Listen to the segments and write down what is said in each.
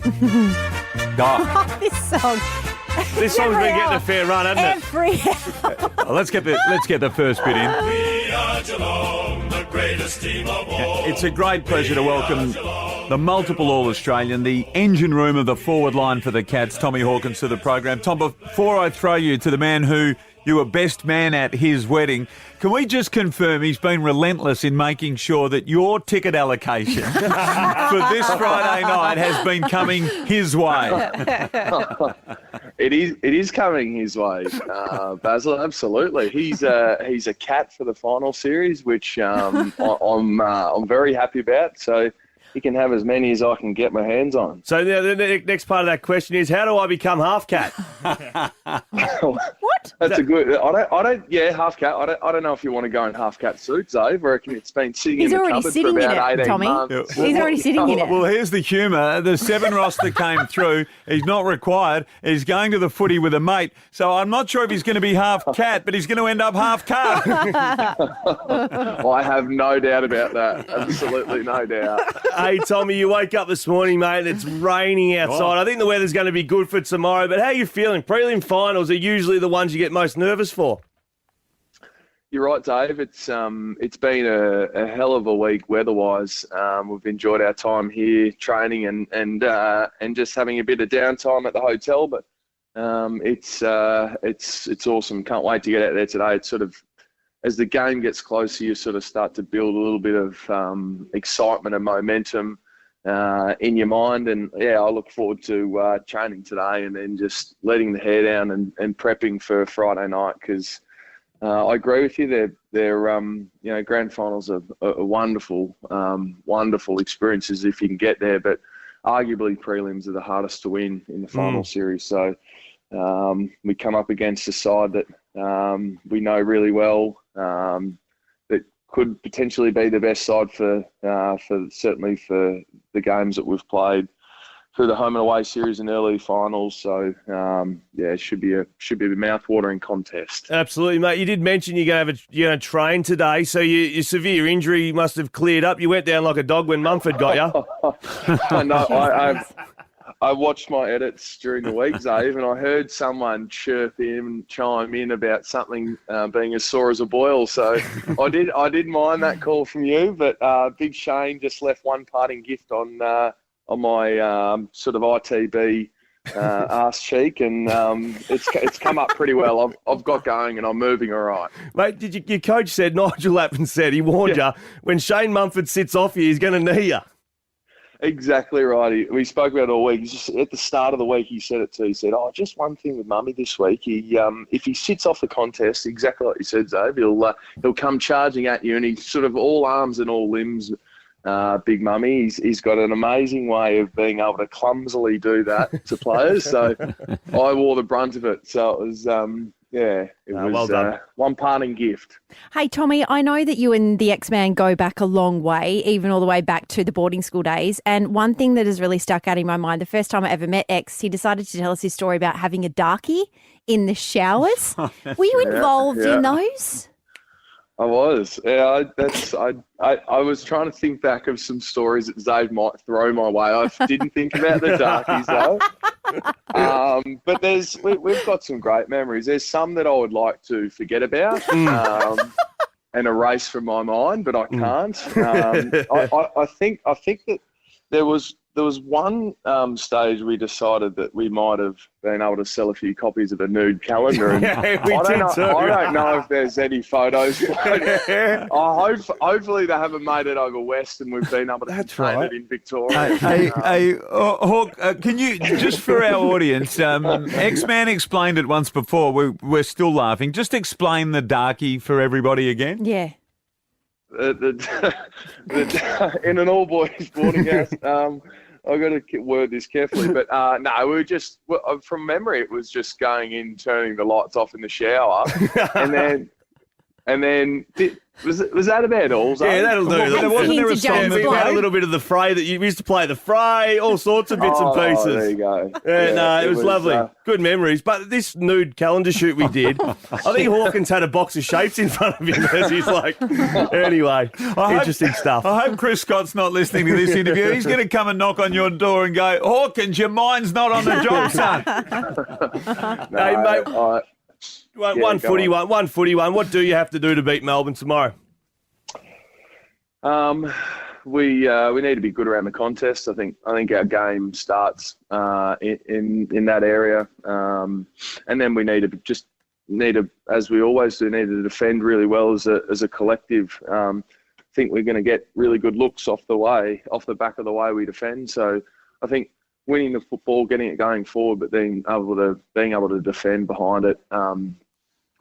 Oh, This song. this song's Every been getting hour. a fair run, hasn't it? Every hour. Well, let's get the first bit in. We are Geelong, the greatest team of all. It's a great pleasure to welcome the multiple All-Australian, the engine room of the forward line for the Cats, Tommy Hawkins, to the program. Tom, before I throw you to the man who you were best man at his wedding, can we just confirm he's been relentless in making sure that your ticket allocation for this Friday night has been coming his way? It is coming his way, Basil. Absolutely, he's a cat for the final series, which I'm very happy about. So he can have as many as I can get my hands on. So the next part of that question is, how do I become half cat? What? That's a good. I don't. Yeah, half cat. I don't know if you want to go in half cat suits, Dave. I reckon it's been sitting He's in the already cupboard sitting for in about it, 18 Tommy. months. He's already sitting in it. Well, here's the humour. The 7 roster came through. He's not required. He's going to the footy with a mate. So I'm not sure if he's going to be half cat, but he's going to end up half car. I have no doubt about that. Absolutely no doubt. Hey, Tommy, you wake up this morning, mate, and it's raining outside. I think the weather's going to be good for tomorrow, but how are you feeling? Prelim finals are usually the ones you get most nervous for. You're right, Dave. It's been a hell of a week weather-wise. We've enjoyed our time here training and just having a bit of downtime at the hotel. But it's awesome. Can't wait to get out there today. It's sort of, as the game gets closer, you sort of start to build a little bit of excitement and momentum in your mind. And yeah, I look forward to training today and then just letting the hair down and prepping for Friday night, because I agree with you. They're grand finals are wonderful, wonderful experiences if you can get there. But arguably, prelims are the hardest to win in the final series. So we come up against a side that we know really well, that could potentially be the best side for certainly for the games that we've played through the home and away series and early finals. So, it should be a mouth-watering contest. Absolutely, mate. You did mention you're going to train today, so your severe injury must have cleared up. You went down like a dog when Mumford got you. I know. I watched my edits during the week, Dave, and I heard someone chime in about something being as sore as a boil. So I did mind that call from you, but Big Shane just left one parting gift on my sort of ITB arse cheek, and it's come up pretty well. I've got going and I'm moving all right. Mate, your coach said, Nigel Lappin said, he warned you, when Shane Mumford sits off you, he's going to knee you. Exactly right. We spoke about it all week. Just at the start of the week, he said it too. He said, just one thing with Mummy this week. If he sits off the contest, exactly like you said, Dave, he'll come charging at you, and he's sort of all arms and all limbs. Big Mummy, he's got an amazing way of being able to clumsily do that to players. So I wore the brunt of it. So it was, well done. One parting gift. Hey, Tommy, I know that you and the X-Man go back a long way, even all the way back to the boarding school days. And one thing that has really stuck out in my mind, the first time I ever met X, he decided to tell us his story about having a darkie in the showers. Were you involved in those? I was. Yeah, I was trying to think back of some stories that Dave might throw my way. I didn't think about the darkies though. But we've got some great memories. There's some that I would like to forget about and erase from my mind, but I can't. I think that there was one stage we decided that we might have been able to sell a few copies of a nude calendar. And I don't know if there's any photos. Hopefully they haven't made it over west and we've been able to contain it in Victoria. Hawk, can you, just for our audience, X-Man explained it once before. We're still laughing. Just explain the darkie for everybody again. Yeah. In an all-boys boarding house. I've got to word this carefully, but no, we were just, from memory, it was just going in, turning the lights off in the shower, and then And then was that about all? Yeah, that'll do. And Wasn't singing there a to song James that we had a Blunt. little bit of the fray that you used to play the fray, all sorts of bits and pieces. Oh, there you go. Yeah, no, it was lovely. Good memories. But this nude calendar shoot we did, I think Hawkins had a box of shapes in front of him as he's like, anyway, interesting stuff. I hope Chris Scott's not listening to this interview. He's going to come and knock on your door and go, Hawkins, your mind's not on the job, son. Hey, mate. One footy on. one. What do you have to do to beat Melbourne tomorrow? We need to be good around the contest. I think our game starts in that area, and then we need to as we always do, need to defend really well as a collective. I think we're going to get really good looks off the back of the way we defend. So I think winning the football, getting it going forward, but being able to defend behind it.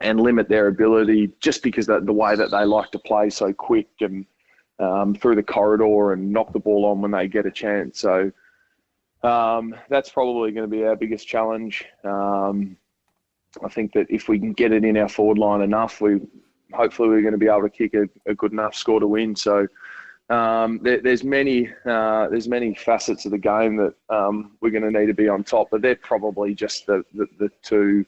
And limit their ability just because the way that they like to play so quick and through the corridor and knock the ball on when they get a chance. So that's probably going to be our biggest challenge. I think that if we can get it in our forward line enough, hopefully we're going to be able to kick a good enough score to win. So there's many facets of the game that we're going to need to be on top, but they're probably just the two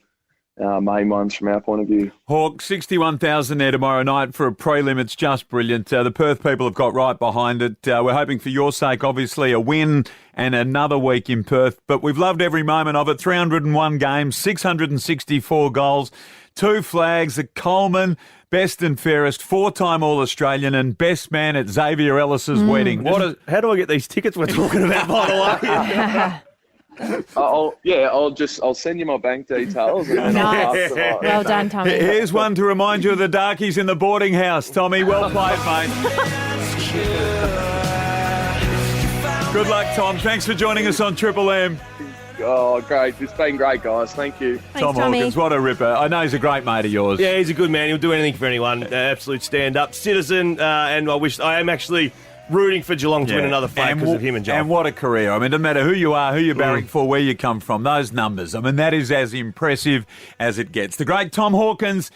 main ones from our point of view. Hawk, 61,000 there tomorrow night for a prelim. It's just brilliant. The Perth people have got right behind it. We're hoping for your sake, obviously, a win and another week in Perth. But we've loved every moment of it. 301 games, 664 goals, 2 flags, a Coleman, best and fairest, 4-time All-Australian and best man at Xavier Ellis's wedding. How do I get these tickets we're talking about, by the way? I'll send you my bank details. And then I'll pass them on. Well done, Tommy. Here's one to remind you of the darkies in the boarding house, Tommy. Well played, mate. Good luck, Tom. Thanks for joining us on Triple M. Oh, great. It's been great, guys. Thank you. Thanks, Tom Tommy. Hawkins, what a ripper. I know he's a great mate of yours. Yeah, he's a good man. He'll do anything for anyone. Absolute stand-up citizen. And I am actually rooting for Geelong to win another flag because of him and John. And what a career. I mean, it doesn't matter who you are, who you're barracking for, where you come from, those numbers. I mean, that is as impressive as it gets. The great Tom Hawkins